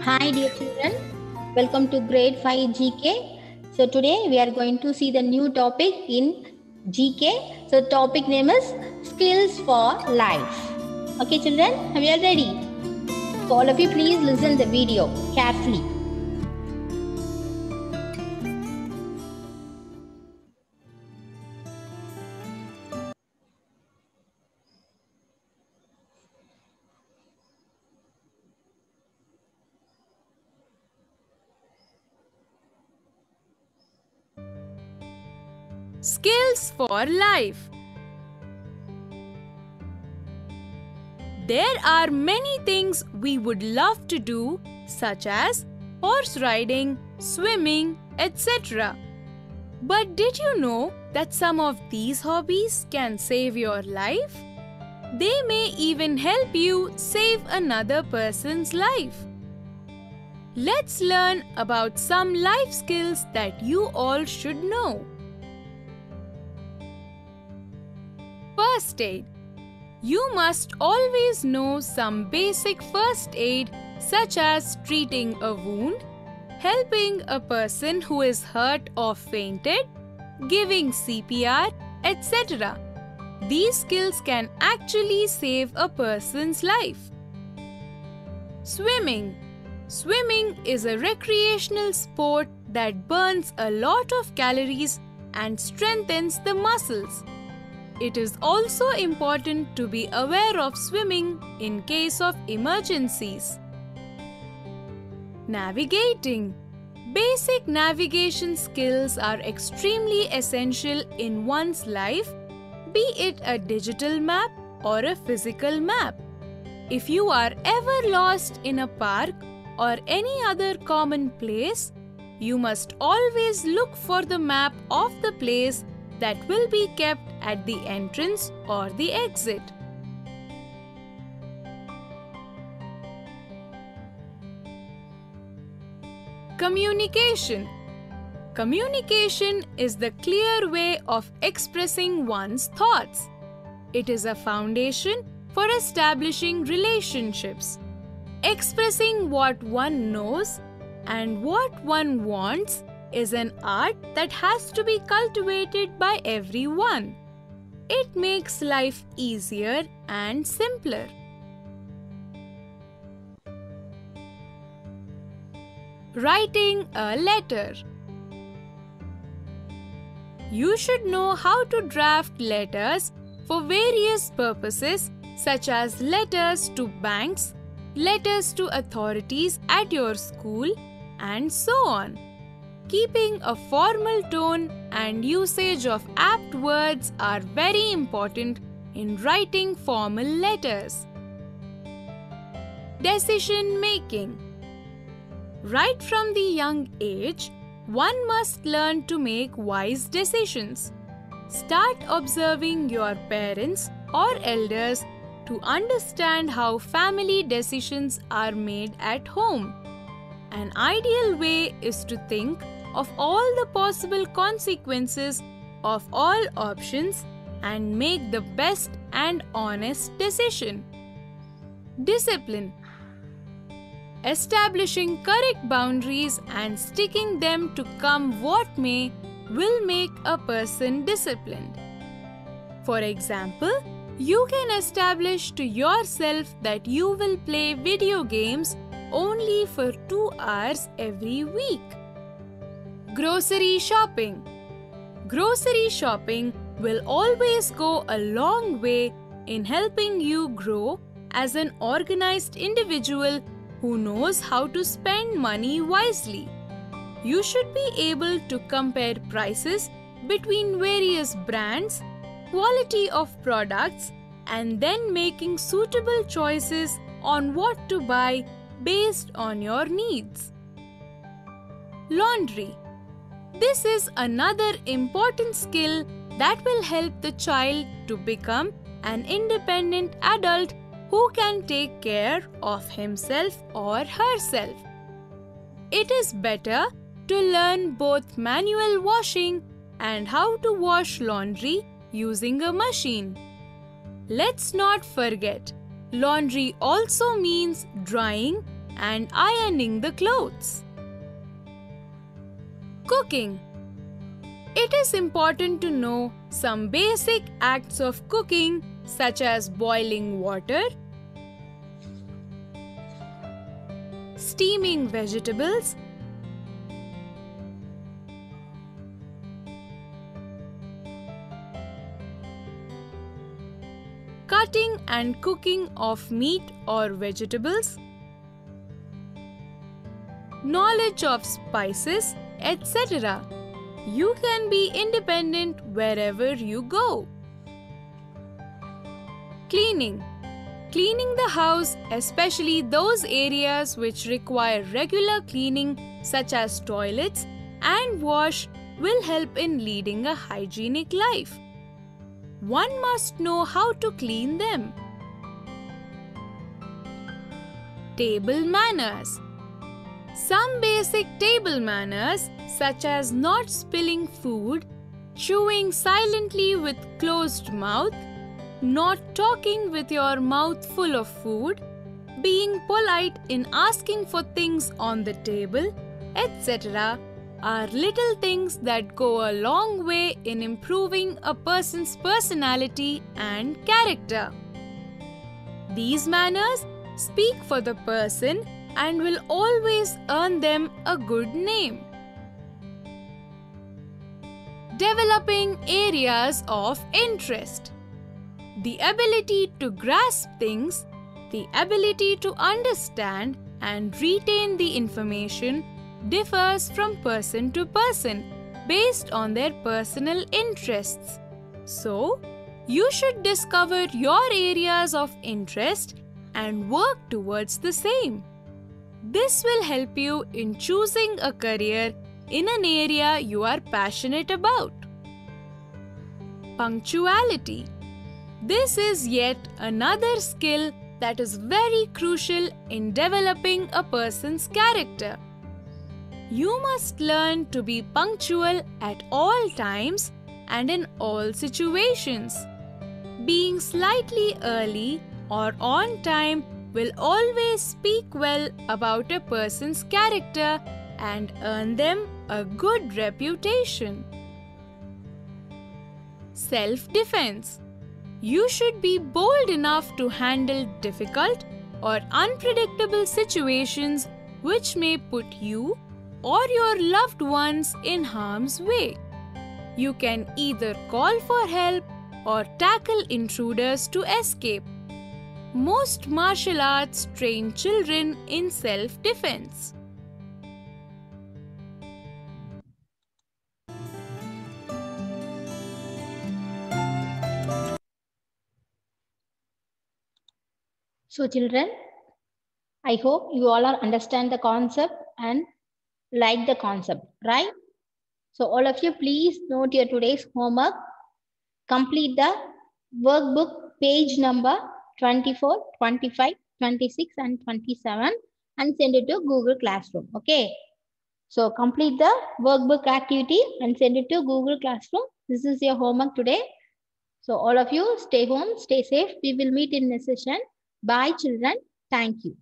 Hi dear children, welcome to grade 5 GK. So today we are going to see the new topic in GK. So topic name is skills for life. Okay children, are you all ready? So all of you please listen the video carefully. Skills for life. There are many things we would love to do, such as horse riding, swimming, etc. But did you know that some of these hobbies can save your life? They may even help you save another person's life. Let's learn about some life skills that you all should know. First aid. You must always know some basic first aid such as treating a wound, helping a person who is hurt or fainted, giving CPR, etc. These skills can actually save a person's life. Swimming. Swimming is a recreational sport that burns a lot of calories and strengthens the muscles. It is also important to be aware of swimming in case of emergencies. Navigating. Basic navigation skills are extremely essential in one's life, be it a digital map or a physical map. If you are ever lost in a park or any other common place, you must always look for the map of the place that will be kept at the entrance or the exit. Communication. Communication is the clear way of expressing one's thoughts. It is a foundation for establishing relationships. Expressing what one knows and what one wants is an art that has to be cultivated by everyone. It makes life easier and simpler. Writing a letter. You should know how to draft letters for various purposes such as letters to banks, letters to authorities at your school, and so on. Keeping a formal tone and usage of apt words are very important in writing formal letters. Decision making. Right from the young age, one must learn to make wise decisions. Start observing your parents or elders to understand how family decisions are made at home. An ideal way is to think of all the possible consequences of all options and make the best and honest decision. Discipline. Establishing correct boundaries and sticking them to come what may will make a person disciplined. For example, you can establish to yourself that you will play video games only for 2 hours every week. Grocery shopping. Grocery shopping will always go a long way in helping you grow as an organized individual who knows how to spend money wisely. You should be able to compare prices between various brands, quality of products, and then making suitable choices on what to buy based on your needs. Laundry. This is another important skill that will help the child to become an independent adult who can take care of himself or herself. It is better to learn both manual washing and how to wash laundry using a machine. Let's not forget, laundry also means drying and ironing the clothes. Cooking. It is important to know some basic acts of cooking such as boiling water, steaming vegetables, cutting and cooking of meat or vegetables, knowledge of spices, etc. You can be independent wherever you go. Cleaning. Cleaning the house, especially those areas which require regular cleaning such as toilets and wash, will help in leading a hygienic life. One must know how to clean them. Table manners. Some basic table manners such as not spilling food, chewing silently with closed mouth, not talking with your mouth full of food, being polite in asking for things on the table, etc. are little things that go a long way in improving a person's personality and character. These manners speak for the person and will always earn them a good name. Developing areas of interest. The ability to grasp things, the ability to understand and retain the information differs from person to person based on their personal interests. So, you should discover your areas of interest and work towards the same. This will help you in choosing a career in an area you are passionate about. Punctuality. This is yet another skill that is very crucial in developing a person's character. You must learn to be punctual at all times and in all situations. Being slightly early or on time will always speak well about a person's character and earn them a good reputation. Self-defense. You should be bold enough to handle difficult or unpredictable situations which may put you or your loved ones in harm's way. You can either call for help or tackle intruders to escape. Most martial arts train children in self-defense. So children, I hope you all are understand the concept and like the concept, right? So all of you please note your today's homework. Complete the workbook page number 24, 25, 26 and 27 and send it to Google Classroom. Okay. So complete the workbook activity and send it to Google Classroom. This is your homework today. So all of you stay home, stay safe. We will meet in the session. Bye children. Thank you.